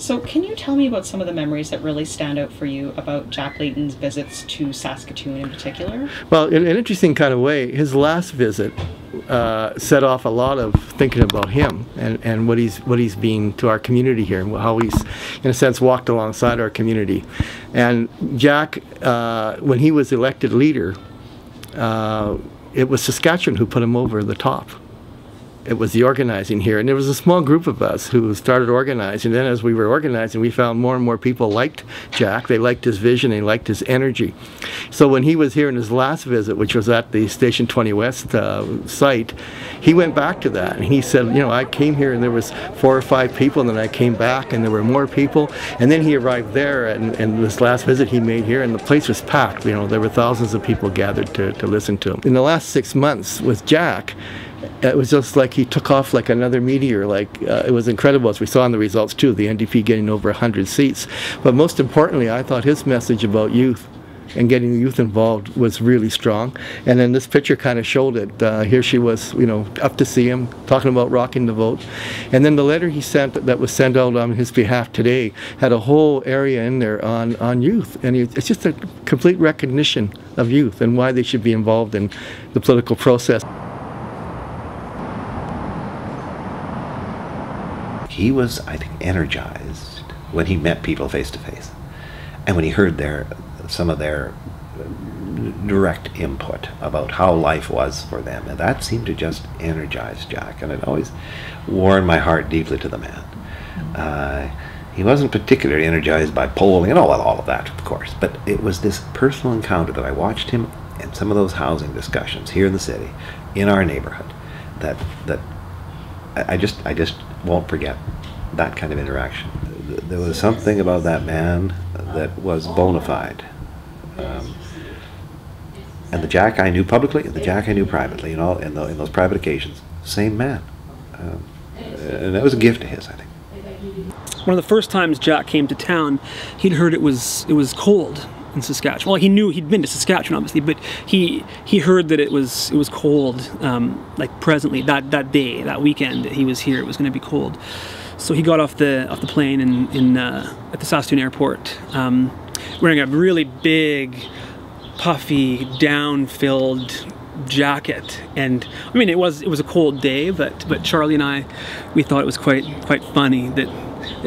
So can you tell me about some of the memories that really stand out for you about Jack Layton's visits to Saskatoon in particular? Well, in an interesting kind of way, his last visit set off a lot of thinking about him and what he's been to our community here, and how he's, in a sense, walked alongside our community. And Jack, when he was elected leader, it was Saskatchewan who put him over the top. It was the organizing here, and there was a small group of us who started organizing. Then as we were organizing, we found more and more people liked Jack. They liked his vision, they liked his energy. So when he was here in his last visit, which was at the Station 20 West site, he went back to that, and he said, you know, I came here and there was 4 or 5 people, and then I came back and there were more people, and then he arrived there, and this last visit he made here, and the place was packed. You know, there were thousands of people gathered to listen to him. In the last 6 months with Jack, it was just like he took off like another meteor. It was incredible, as we saw in the results too, the NDP getting over 100 seats. But most importantly, I thought his message about youth and getting the youth involved was really strong. And then this picture kind of showed it. Here she was, you know, up to see him, talking about rocking the vote. And then the letter he sent, that was sent out on his behalf today, had a whole area in there on youth. And it's just a complete recognition of youth and why they should be involved in the political process. He was, I think, energized when he met people face to face, and when he heard some of their direct input about how life was for them, and that seemed to just energize Jack, and it always warmed my heart deeply to the man. He wasn't particularly energized by polling and all of that, of course, but it was this personal encounter that I watched him in some of those housing discussions here in the city, in our neighborhood, that I just won't forget that kind of interaction. There was something about that man that was bona fide. And the Jack I knew publicly and the Jack I knew privately, you know, in those private occasions, same man. And that was a gift to his, I think. One of the first times Jack came to town, he'd heard it was cold in Saskatchewan. Well, he knew he'd been to Saskatchewan, obviously, but he heard that it was cold, like presently that day, that weekend that he was here, it was going to be cold. So he got off the plane at the Saskatoon airport, wearing a really big, puffy, down-filled jacket. And I mean, it was a cold day, but Charlie and I, we thought it was quite funny that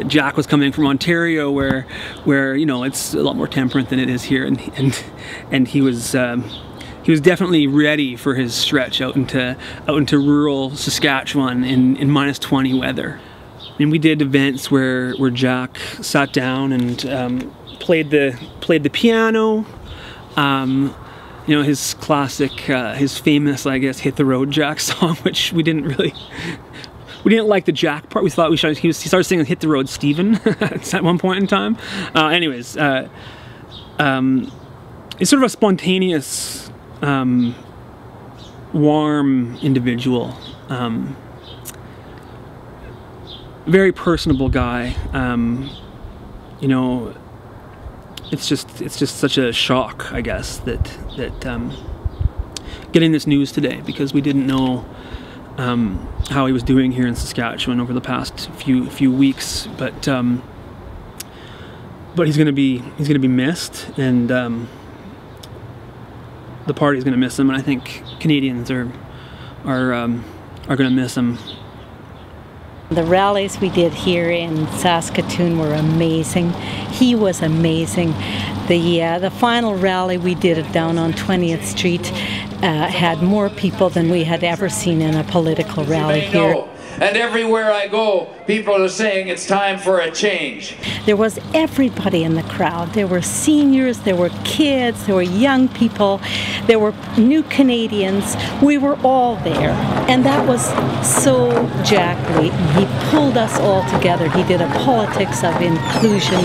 Jack was coming from Ontario, where you know, it's a lot more temperate than it is here, and he was definitely ready for his stretch out into rural Saskatchewan in -20 weather. I mean, we did events where Jack sat down and played the piano. You know, his classic, his famous, I guess, "Hit the Road Jack" song, which we didn't like the Jack part. We thought he started singing "Hit the Road Stephen" at one point in time. Anyways, it's sort of a spontaneous, warm individual, very personable guy. You know, it's just such a shock, I guess, that getting this news today, because we didn't know how he was doing here in Saskatchewan over the past few weeks, but he's gonna be missed, and the party's gonna miss him, and I think Canadians are gonna miss him. The rallies we did here in Saskatoon were amazing. He was amazing. The final rally we did down on 20th Street had more people than we had ever seen in a political rally here. And everywhere I go, people are saying it's time for a change. There was everybody in the crowd. There were seniors, there were kids, there were young people, there were new Canadians. We were all there. And that was so Jack Layton. He pulled us all together. He did a politics of inclusion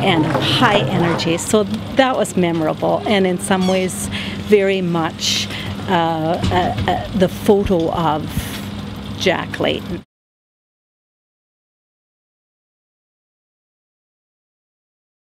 and of high energy. So that was memorable, and in some ways very much the photo of Jack Layton.